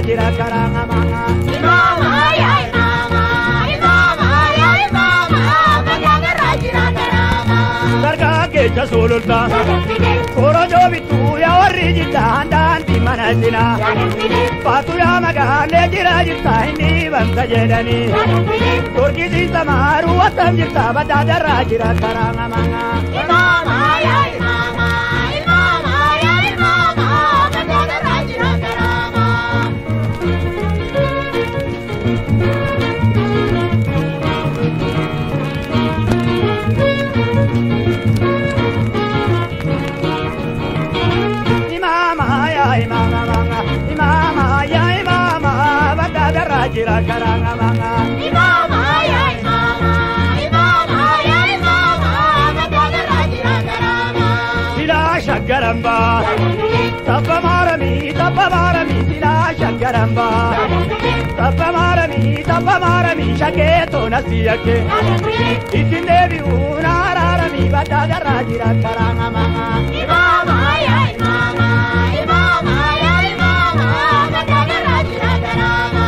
jira karanga manga. Imama ya imama, imama ya imama, badada rajira karama. Darga kecha solulta, koro jo bitu ya warri jita handan di mana jina. Patu ya magale jira jita ini bangsa jedani. Turki si samaru atam jita badada rajira karanga manga. Imama ya imama, imama ya imama, badada rajira karama. Imama manga, imama ya imama, badada rajira karanga manga. Imama ya imama, imama ya imama, badada rajira karama. Sila shakaramba, tappa marami, sila shakaramba. Tappa marami, shaketo nasiyake. Itinde bi una rarami, badada rajira karanga manga. Imama ya imama, imama ya imama, badada rajira karama.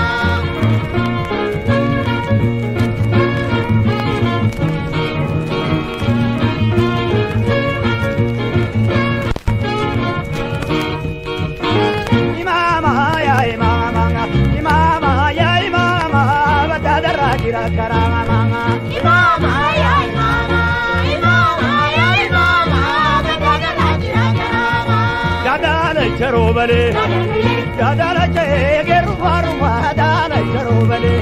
Imama ya imama, badada rajira karanga manga. Imama ya imama, imama ya imama, badada rajira karama. Yadala charobale, yadala chegeru baruba, yadala charobale,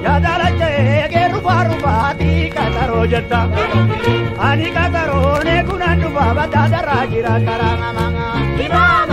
yadala chegeru baruba, di kataro jetta, ani kataro ne kunandu baba, badada rajira karanga manga. Imama